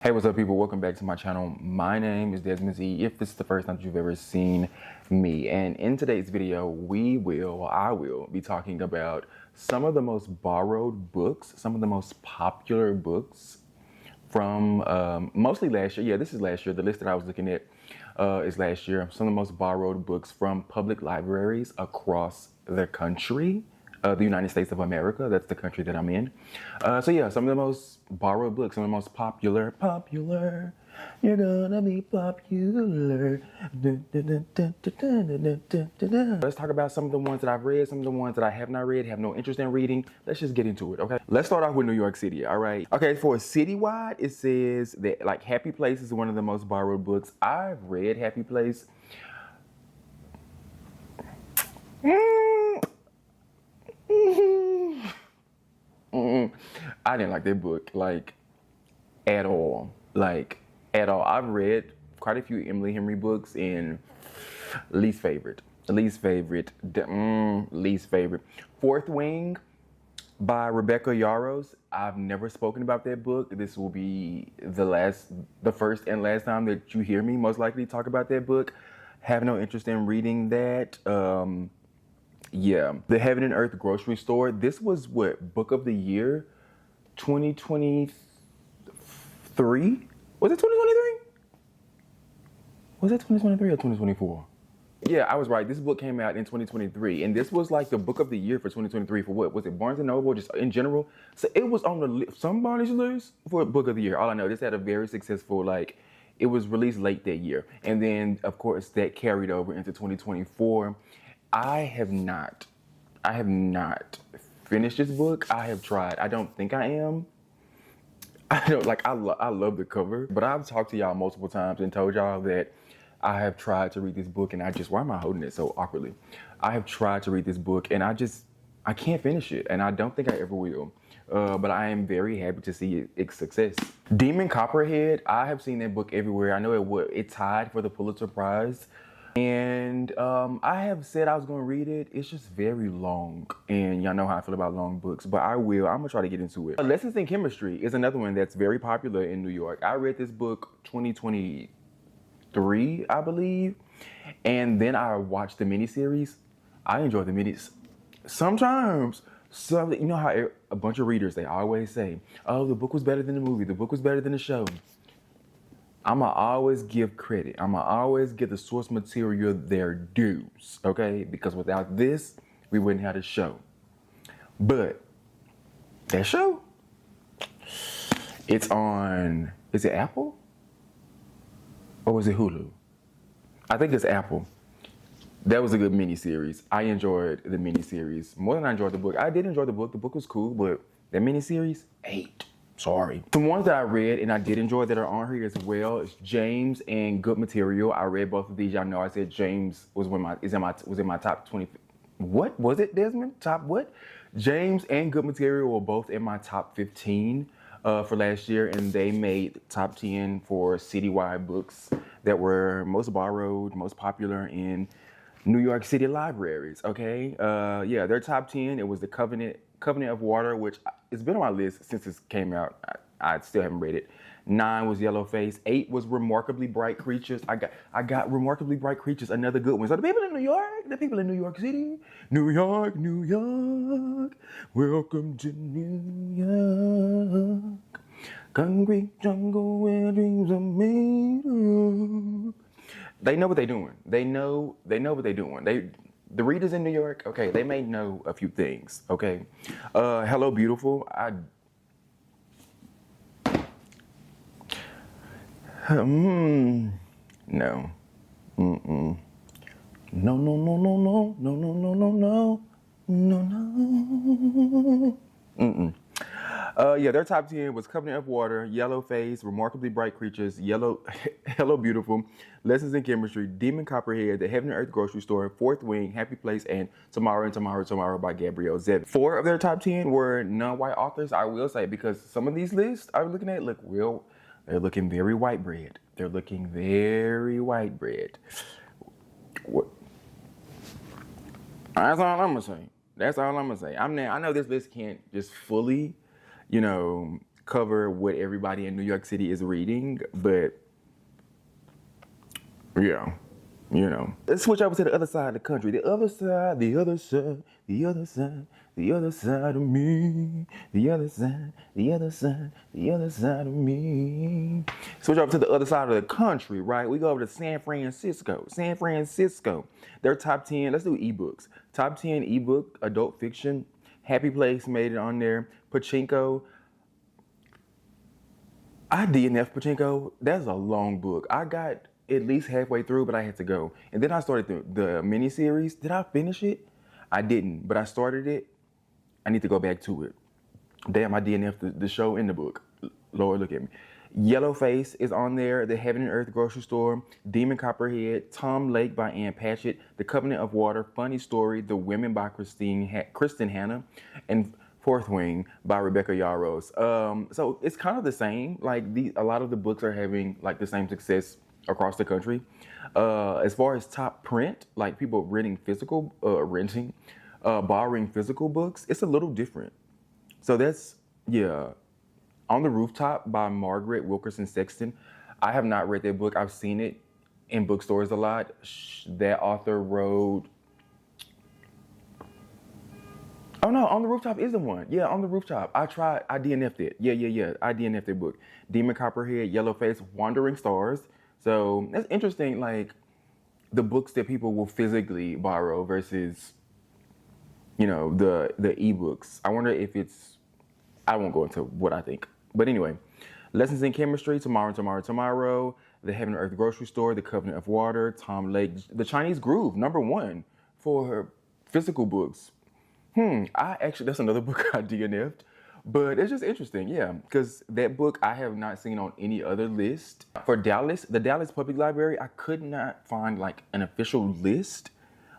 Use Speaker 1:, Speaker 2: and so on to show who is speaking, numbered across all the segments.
Speaker 1: Hey, what's up, people? Welcome back to my channel. My name is Desmond Z, if this is the first time that you've ever seen me. And in today's video, I will be talking about some of the most borrowed books, some of the most popular books from mostly last year. Yeah, this is last year. The list that I was looking at is last year. Some of the most borrowed books from public libraries across the country. The United States of America, that's the country that I'm in. So yeah, some of the most borrowed books, some of the most popular, you're gonna be popular. Let's talk about some of the ones that I've read, some of the ones that I have not read, have no interest in reading. Let's just get into it, okay? Let's start off with New York City, all right? Okay, for citywide, it says that like Happy Place is one of the most borrowed books. I've read Happy Place. I didn't like that book, like, at all. Like, at all. I've read quite a few Emily Henry books, and least favorite. Fourth Wing by Rebecca Yarros. I've never spoken about that book. This will be the first and last time that you hear me most likely talk about that book. Have no interest in reading that. Yeah, The Heaven and Earth Grocery Store. This was what, Book of the Year 2023? Was it 2023? Was it 2023 or 2024? Yeah, I was right. This book came out in 2023, and this was like the Book of the Year for 2023 for what? Was it Barnes & Noble, just in general? So it was on the somebody's list for Book of the Year. All I know, this had a very successful, like, it was released late that year. And then, of course, that carried over into 2024. I have not finished this book. I have tried. I don't think I am. I don't like. I love the cover, but I've talked to y'all multiple times and told y'all that I have tried to read this book, and why am I holding it so awkwardly? I have tried to read this book, and I can't finish it, and I don't think I ever will. But I am very happy to see its success. Demon Copperhead. I have seen that book everywhere. I know it tied for the Pulitzer Prize. And I have said I was going to read it. It's just very long. And y'all know how I feel about long books. But I'm going to try to get into it. Lessons in Chemistry is another one that's very popular in New York. I read this book 2023, I believe. And then I watched the miniseries. I enjoy the minis. Sometimes, you know how a bunch of readers, they always say, oh, the book was better than the movie. The book was better than the show. I'ma always give credit. I'ma always give the source material their dues, okay? Because without this, we wouldn't have the show. But that show, it's on, is it Apple? Or was it Hulu? I think it's Apple. That was a good miniseries. I enjoyed the miniseries more than I enjoyed the book. I did enjoy the book. The book was cool, but that miniseries, 8. Sorry. Some ones that I read and I did enjoy that are on here as well is James and Good Material. I read both of these. Y'all know I said James was in my top 20. What was it, Desmond? Top what? James and Good Material were both in my top 15 for last year, and they made top 10 for citywide books that were most borrowed, most popular in New York City libraries. Okay, yeah, their top 10. It was the Covenant of Water, which it's been on my list since it came out. I still haven't read it. 9 was Yellowface. 8 was Remarkably Bright Creatures. I got Remarkably Bright Creatures, another good one. So the people in New York, the people in New York City, New York, welcome to New York. Concrete jungle where dreams are made of. They know what they're doing. They know what they're doing. The readers in New York, okay, they may know a few things, okay? Hello, Beautiful. No. No. Yeah, their top 10 was Covenant of Water, Yellowface, Remarkably Bright Creatures, Hello Beautiful, Lessons in Chemistry, Demon Copperhead, The Heaven and Earth Grocery Store, Fourth Wing, Happy Place, and Tomorrow by Gabrielle Zevin. 4 of their top 10 were non-white authors, I will say, because some of these lists I was looking at they're looking very white bread. They're looking very white bread. What? That's all I'm gonna say. I know this list can't just fully, cover what everybody in New York City is reading, but yeah, you know. Let's switch over to the other side of the country. The other side, the other side, the other side, the other side of me. The other side, the other side, the other side of me. Switch over to the other side of the country, right? We go over to San Francisco. San Francisco. Their top 10, let's do ebooks. Top 10 ebook, adult fiction. Happy Place made it on there. Pachinko. I DNF Pachinko. That's a long book. I got at least halfway through, but I had to go. And then I started the miniseries. Did I finish it? I didn't, but I started it. I need to go back to it. Damn, I DNF the show and the book. Lord, look at me. Yellowface is on there. The Heaven and Earth Grocery Store. Demon Copperhead. Tom Lake by Ann Patchett. The Covenant of Water. Funny Story. The Women by Kristen Hanna. And Fourth Wing by Rebecca Yarros. So it's kind of the same. Like a lot of the books are having like the same success across the country. As far as top print, like people borrowing physical books, it's a little different. So that's, yeah. On the Rooftop by Margaret Wilkerson Sexton. I have not read that book. I've seen it in bookstores a lot. That author wrote, oh no, On the Rooftop is the one. Yeah, On the Rooftop. I DNF'd it. Yeah. I DNF'd that book. Demon Copperhead, Yellowface, Wandering Stars. So that's interesting, like the books that people will physically borrow versus, you know, the ebooks. I wonder if I won't go into what I think. But anyway, Lessons in Chemistry, Tomorrow, The Heaven and Earth Grocery Store, The Covenant of Water, Tom Lake, The Chinese Groove, #1 for physical books. That's another book I DNF'd, but it's just interesting, yeah, because that book I have not seen on any other list. For Dallas, the Dallas Public Library, I could not find like an official list,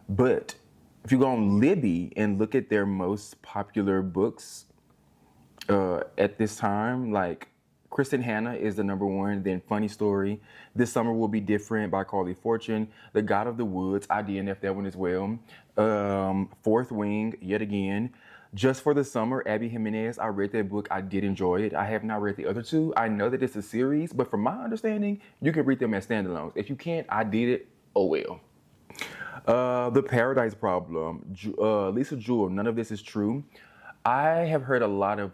Speaker 1: but if you go on Libby and look at their most popular books at this time, like Kristen Hanna is the #1, then Funny Story, This Summer Will Be Different by Carly Fortune, The God of the Woods, I DNF that one as well, Fourth Wing, yet again, Just for the Summer, Abby Jimenez, I read that book, I did enjoy it. I have not read the other two. I know that it's a series, but from my understanding, you can read them as standalones. If you can't, I did it, oh well. The Paradise Problem, Lisa Jewell, None of This Is True. I have heard a lot of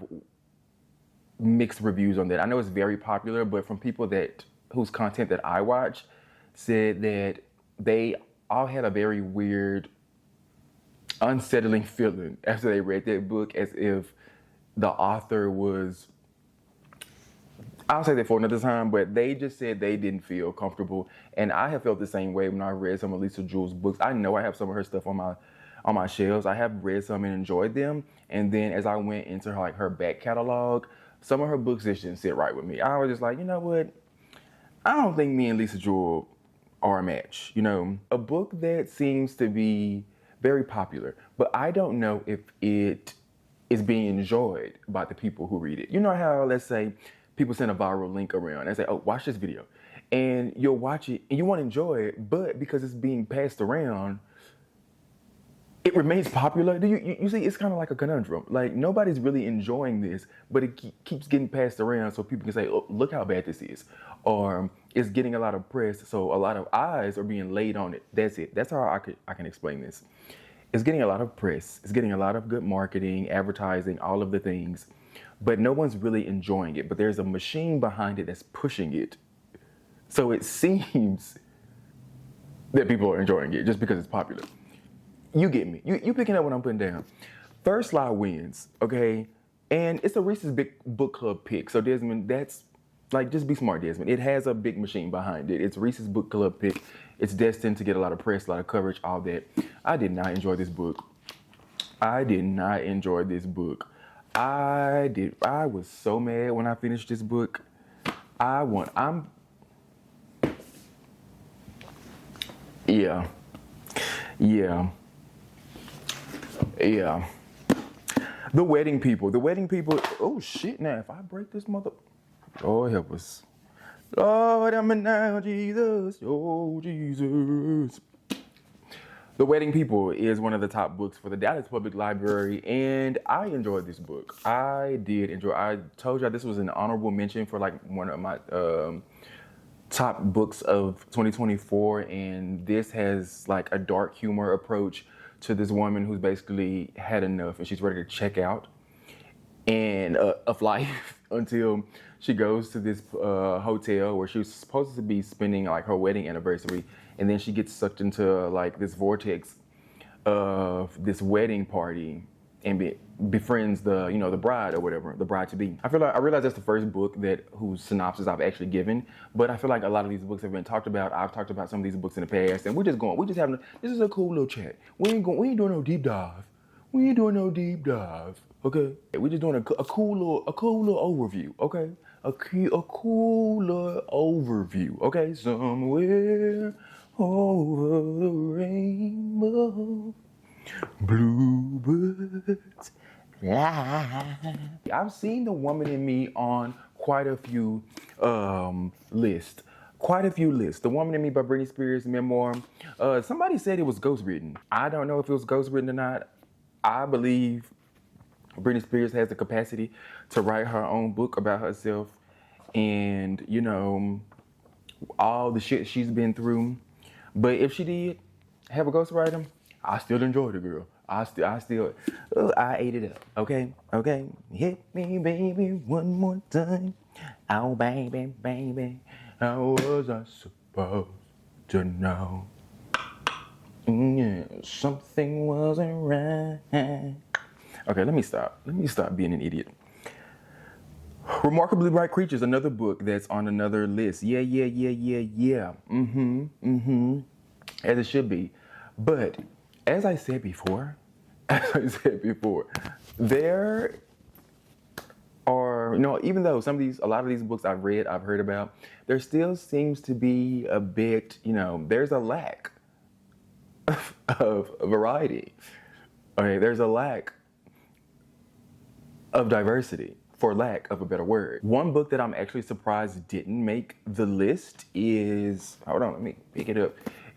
Speaker 1: mixed reviews on that. I know it's very popular, but from people whose content that I watch said that they all had a very weird, unsettling feeling after they read that book, as if the author was, I'll say that for another time, but they just said they didn't feel comfortable. And I have felt the same way when I read some of Lisa Jewell's books. I know I have some of her stuff on my shelves. I have read some and enjoyed them. And then as I went into her back catalog, some of her books just didn't sit right with me. I was just like, you know what? I don't think me and Lisa Jewell are a match. You know, a book that seems to be very popular, but I don't know if it is being enjoyed by the people who read it. You know how, let's say, people send a viral link around and say, oh, watch this video. And you'll watch it and you want to enjoy it, but because it's being passed around, it remains popular. You see, it's kind of like a conundrum. Like, nobody's really enjoying this, but it keeps getting passed around so people can say, oh, look how bad this is. Or it's getting a lot of press, so a lot of eyes are being laid on it. That's it. That's how I can explain this. It's getting a lot of press. It's getting a lot of good marketing, advertising, all of the things. But no one's really enjoying it. But there's a machine behind it that's pushing it. So it seems that people are enjoying it just because it's popular. You get me. You picking up what I'm putting down. First Lie wins, okay? And it's a Reese's Big Book Club pick. So Desmond, that's like, just be smart, Desmond. It has a big machine behind it. It's Reese's Book Club pick. It's destined to get a lot of press, a lot of coverage, all that. I did not enjoy this book. I was so mad when I finished this book. Yeah. The Wedding People. Oh shit, now if I break this mother, Lord help us. Lord, I'm now Jesus. Oh, Jesus. The Wedding People is one of the top books for the Dallas Public Library, and I enjoyed this book. I did enjoy. I told you this was an honorable mention for like one of my top books of 2024, and this has like a dark humor approach to this woman who's basically had enough and she's ready to check out and of life until she goes to this hotel where she was supposed to be spending like her wedding anniversary, and then she gets sucked into like this vortex of this wedding party and befriends the the bride or whatever, the bride to be. I realize that's the first book whose synopsis I've actually given, but I feel like a lot of these books have been talked about. I've talked about some of these books in the past, and we're just having this is a cool little chat. We ain't doing no deep dive. We ain't doing no deep dive. Okay, we're just doing a cool little overview. Okay, a cool little overview. Okay, somewhere over the rainbow, bluebirds fly. I've seen The Woman in Me on quite a few lists. The Woman in Me by Britney Spears memoir. Somebody said it was ghostwritten. I don't know if it was ghostwritten or not. I believe Britney Spears has the capacity to write her own book about herself and, all the shit she's been through. But if she did have a ghostwriter, I still enjoy the girl. I ate it up. Okay. Hit me, baby, one more time. Oh, baby, how was I supposed to know? Yeah, something wasn't right. Okay, let me stop. Let me stop being an idiot. Remarkably Bright Creatures, another book that's on another list. Yeah. As it should be. But as I said before, there are, even though a lot of these books I've heard about, there still seems to be a bit, there's a lack of variety. Okay, there's a lack of diversity, for lack of a better word. One book that I'm actually surprised didn't make the list is, hold on, let me pick it up,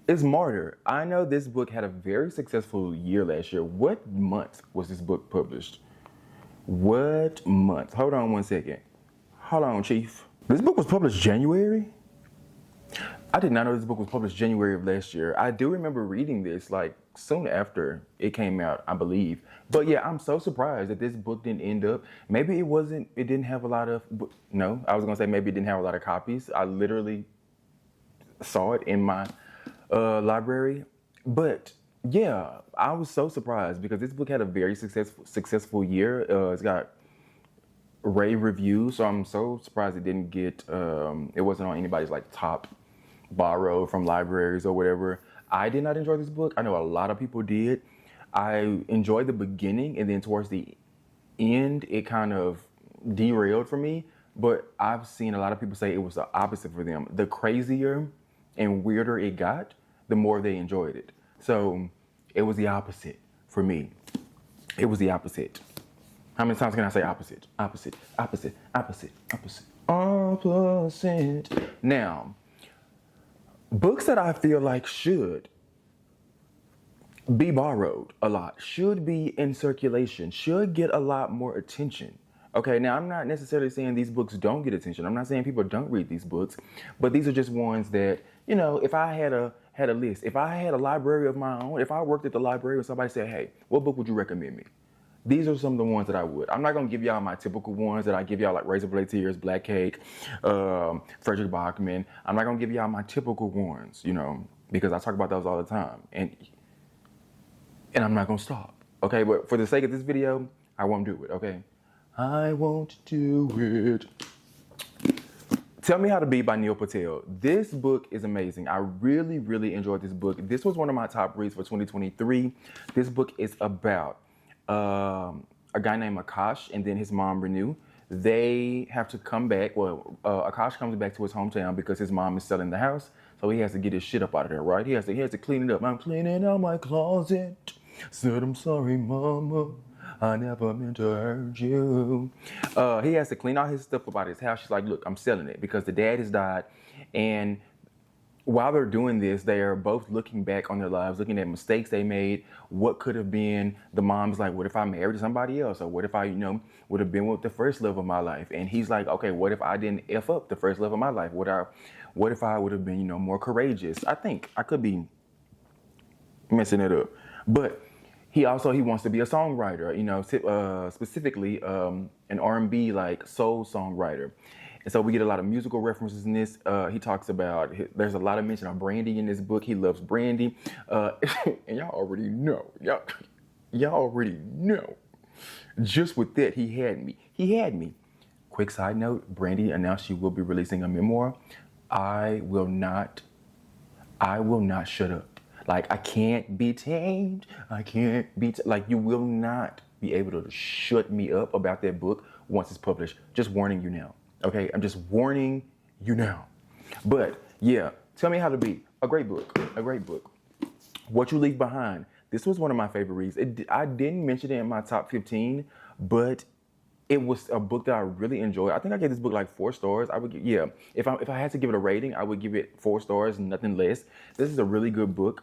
Speaker 1: is Martyr. I know this book had a very successful year last year. What month was this book published? What month? Hold on one second. Hold on, Chief. This book was published January? I did not know this book was published January of last year. I do remember reading this like soon after it came out, I believe. But yeah, I'm so surprised that this book didn't end up. Maybe it didn't have a lot of, no, I was gonna say maybe it didn't have a lot of copies. I literally saw it in my library. But yeah, I was so surprised because this book had a very successful year. It's got rave reviews, so I'm so surprised it didn't get, it wasn't on anybody's like top borrowed from libraries or whatever. I did not enjoy this book. I know a lot of people did. I enjoyed the beginning, and then towards the end, it kind of derailed for me. But I've seen a lot of people say it was the opposite for them. The crazier and weirder it got, the more they enjoyed it. So it was the opposite for me. It was the opposite. How many times can I say opposite? Opposite. Now, books that I feel like should be borrowed a lot, should be in circulation, should get a lot more attention. Okay, now I'm not necessarily saying these books don't get attention. I'm not saying people don't read these books, but these are just ones that, if I had a list, if I had a library of my own, if I worked at the library and somebody said, hey, what book would you recommend me? These are some of the ones that I would. I'm not gonna give y'all my typical ones that I give y'all, like Razor Blade Tears, Black Cake, Frederick Bachman. I'm not gonna give y'all my typical ones, because I talk about those all the time, and I'm not gonna stop. Okay, but for the sake of this video, I won't do it. Okay, I won't do it. Tell Me How to Be by Neil Patel. This book is amazing. I really, really enjoyed this book. This was one of my top reads for 2023. This book is about a guy named Akash and then his mom, Renew. They have to come back. Well, Akash comes back to his hometown because his mom is selling the house. So he has to get his shit up out of there, right? He has to clean it up. I'm cleaning out my closet. Said, I'm sorry, mama. I never meant to hurt you. He has to clean all his stuff up out of his house. She's like, look, I'm selling it because the dad has died. And while they're doing this, they are both looking back on their lives, looking at mistakes they made, what could have been. The mom's like, what if I married somebody else? Or what if I, would have been with the first love of my life? And he's like, okay, what if I didn't F up the first love of my life? What if I would have been, more courageous? I think I could be messing it up. But he wants to be a songwriter, specifically an R&B like soul songwriter. And so we get a lot of musical references in this. He talks about, there's a lot of mention of brandy in this book. He loves brandy. And y'all already know. Y'all already know. Just with that, he had me. Quick side note, Brandy announced she will be releasing a memoir. I will not shut up. Like, I can't be tamed. You will not be able to shut me up about that book once it's published. Just warning you now. Okay, I'm just warning you now. But yeah, Tell Me How to Be. A great book. What You Leave Behind. This was one of my favorite reads. I didn't mention it in my top 15, but it was a book that I really enjoyed. I think I gave this book like 4 stars. If I had to give it a rating, I would give it 4 stars, nothing less. This is a really good book.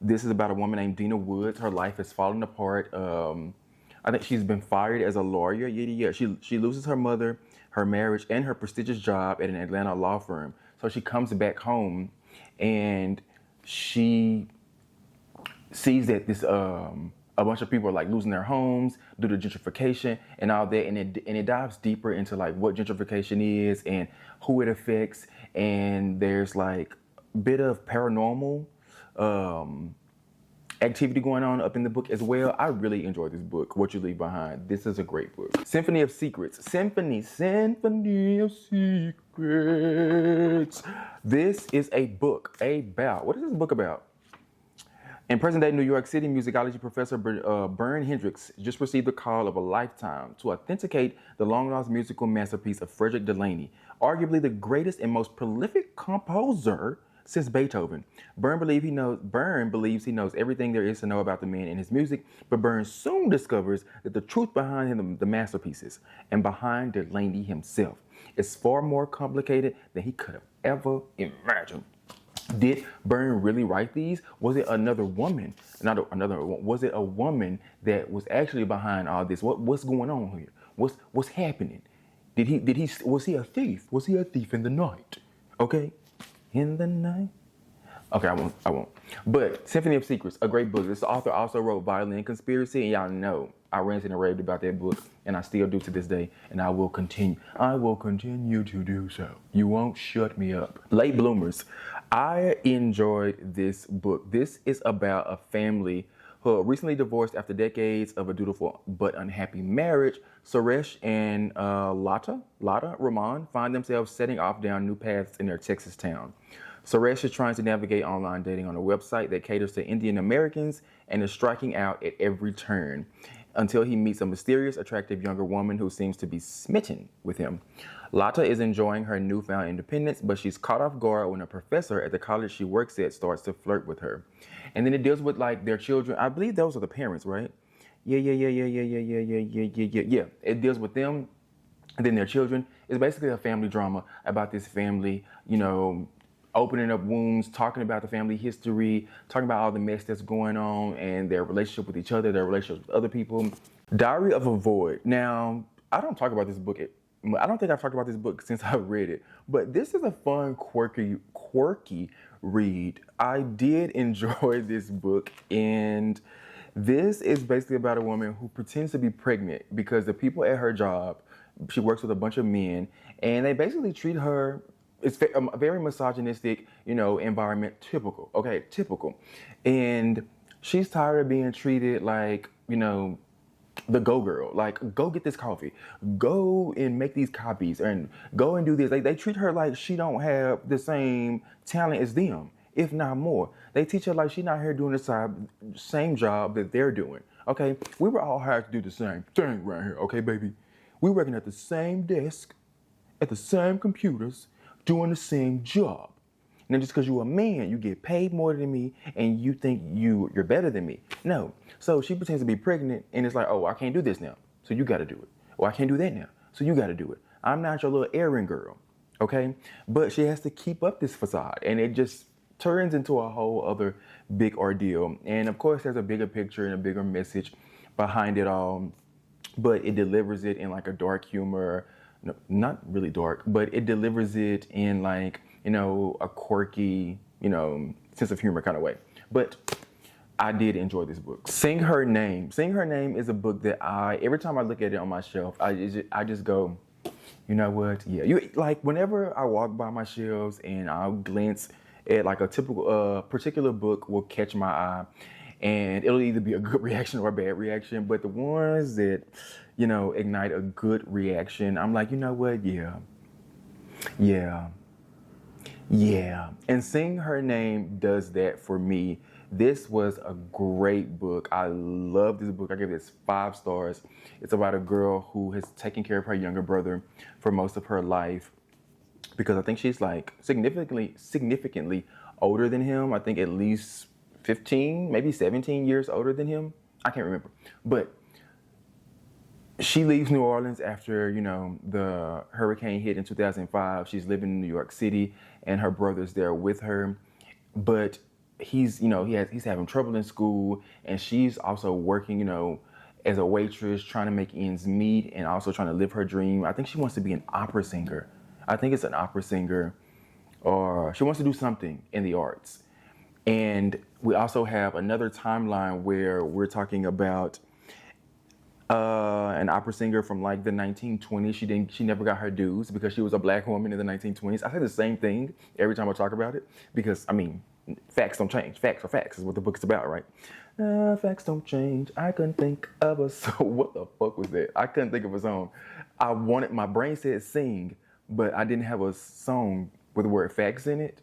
Speaker 1: This is about a woman named Dina Woods. Her life has fallen apart. I think she's been fired as a lawyer. She loses her mother, her marriage, and her prestigious job at an Atlanta law firm. So she comes back home and she sees that this a bunch of people are like losing their homes due to gentrification and all that, and it dives deeper into like what gentrification is and who it affects, and there's like a bit of paranormal activity going on up in the book as well. I really enjoyed this book, What You Leave Behind. This is a great book. Symphony of Secrets. Symphony of Secrets. This is a book about, what is this book about? In present-day New York City, musicology professor Bern Hendricks just received the call of a lifetime to authenticate the long-lost musical masterpiece of Frederick Delaney, arguably the greatest and most prolific composer since Beethoven. Bern believes he knows everything there is to know about the man and his music, but Bern soon discovers that the truth behind the masterpieces and behind Delaney himself is far more complicated than he could have ever imagined. Did Bern really write these? Was it another woman? Was it a woman that was actually behind all this? What's going on here? What's happening? Was he a thief? Was he a thief in the night? Okay? In the night? Okay, I won't. But Symphony of Secrets, a great book. This author also wrote Violin Conspiracy, and y'all know I ranted and raved about that book, and I still do to this day, and I will continue. I will continue to do so. You won't shut me up. Late Bloomers. I enjoyed this book. This is about a family who recently divorced after decades of a dutiful but unhappy marriage. Suresh and Lata Rahman find themselves setting off down new paths in their Texas town. Suresh is trying to navigate online dating on a website that caters to Indian Americans and is striking out at every turn until he meets a mysterious, attractive younger woman who seems to be smitten with him. Lata is enjoying her newfound independence, but she's caught off guard when a professor at the college she works at starts to flirt with her. And then it deals with like their children. I believe those are the parents, right? Yeah. It deals with them and then their children. It's basically a family drama about this family, opening up wounds, talking about the family history, talking about all the mess that's going on and their relationship with each other, their relationship with other people. Diary of a Void. Now, I don't talk about this book. I don't think I've talked about this book since I read it, but this is a fun, quirky read. I did enjoy this book, and this is basically about a woman who pretends to be pregnant because the people at her job, she works with a bunch of men, and they basically treat her. It's a very misogynistic, environment. Typical. And she's tired of being treated like, the go girl. Like, go get this coffee. Go and make these copies and go and do this. They treat her like she don't have the same talent as them, if not more. They teach her like she's not here doing the same job that they're doing. Okay? We were all hired to do the same thing right here. Okay, baby? We're working at the same desk, at the same computers, doing the same job. Now, just because you're a man, you get paid more than me, and you think you're better than me. No. So she pretends to be pregnant, and it's like, oh, I can't do this now, so you got to do it. Or I can't do that now, so you got to do it. I'm not your little errand girl, okay? But she has to keep up this facade, and it just turns into a whole other big ordeal. And of course, there's a bigger picture and a bigger message behind it all, but it delivers it in like a dark humor, no, not really dark, but it delivers it in like, you know, a quirky, you know, sense of humor kind of way. But I did enjoy this book. Sing Her Name. Sing Her Name is a book that every time I look at it on my shelf, I just go, you know what? Yeah, you like whenever I walk by my shelves and I'll glance at like a typical particular book will catch my eye, and it'll either be a good reaction or a bad reaction. But the ones that, you know, ignite a good reaction, I'm like, you know what? Yeah. And Sing Her Name does that for me. This was a great book. I love this book. I give this 5 stars. It's about a girl who has taken care of her younger brother for most of her life, because I think she's like significantly older than him. I think at least 15, maybe 17 years older than him. I can't remember. But she leaves New Orleans after, you know, the hurricane hit in 2005. She's living in New York City and her brother's there with her. But he's, you know, he's having trouble in school, and she's also working, you know, as a waitress, trying to make ends meet and also trying to live her dream. I think she wants to be an opera singer. I think it's an opera singer, or she wants to do something in the arts. And we also have another timeline where we're talking about an opera singer from like the 1920s. She never got her dues because she was a black woman in the 1920s. I say the same thing every time I talk about it, because I mean, facts don't change. Facts are facts is what the book is about, right? Facts don't change. I couldn't think of a song. What the fuck was that? I couldn't think of a song. My brain said sing, but I didn't have a song with the word facts in it.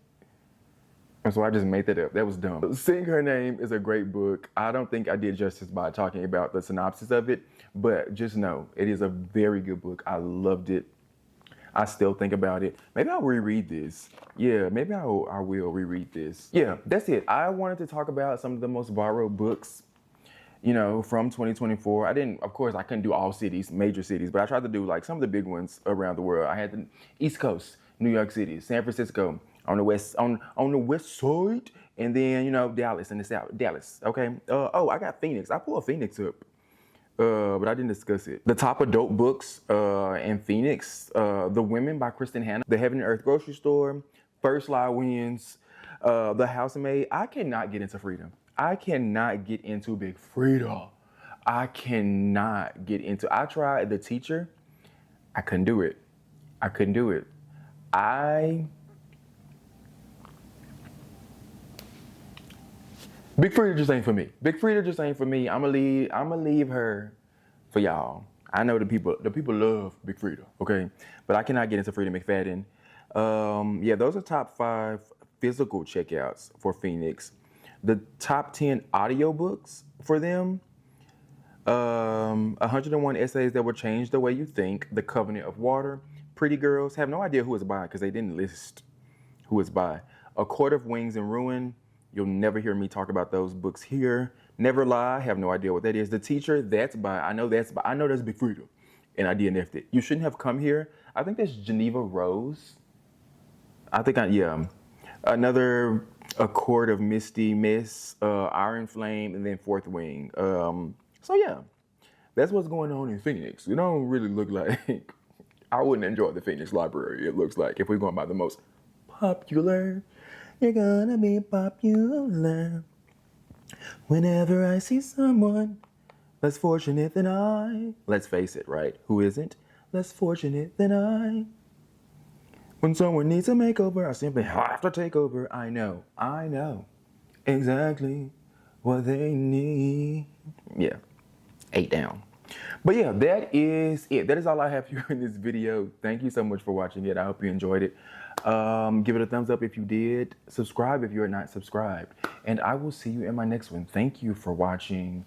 Speaker 1: And so I just made that up. That was dumb. Sing Her Name is a great book. I don't think I did justice by talking about the synopsis of it, but just know it is a very good book. I loved it. I still think about it. Maybe I'll reread this. Yeah, maybe I will reread this. Yeah, that's it. I wanted to talk about some of the most borrowed books, you know, from 2024. Of course, I couldn't do all cities, major cities, but I tried to do like some of the big ones around the world. I had the East Coast, New York City, San Francisco, on the west side, and then, you know, Dallas in the south. Dallas, okay. I got Phoenix. I pulled Phoenix up. But I didn't discuss it. The top adult books in Phoenix, The Women by Kristen Hanna, The Heaven and Earth Grocery Store, First Lie Wins, The Housemaid. I cannot get into Freedom. I cannot get into Big Frida. I tried The Teacher. I couldn't do it. Big Frida just ain't for me. I'ma leave her for y'all. I know the people love Big Frida, okay? But I cannot get into Frida McFadden. Yeah, those are top 5 physical checkouts for Phoenix. The top 10 audiobooks for them, 101 Essays That Will Change the Way You Think, The Covenant of Water, Pretty Girls, have no idea who it's by because they didn't list who it's by. A Court of Wings and Ruin. You'll never hear me talk about those books here. Never Lie, have no idea what that is. The Teacher, I know that's Big Frida, and I DNF'd it. You Shouldn't Have Come Here. I think that's Geneva Rose. Another A Court of Misty Miss, Iron Flame, and then Fourth Wing. So yeah, that's what's going on in Phoenix. It don't really look like I wouldn't enjoy the Phoenix Library. It looks like if we're going by the most popular. You're gonna be popular whenever I see someone less fortunate than I. Let's face it, right? Who isn't less fortunate than I? When someone needs a makeover, I simply have to take over. I know exactly what they need. Yeah, 8 down. But yeah, that is it. That is all I have here in this video. Thank you so much for watching it. I hope you enjoyed it. Give it a thumbs up if you did. Subscribe if you're not subscribed. And I will see you in my next one. Thank you for watching.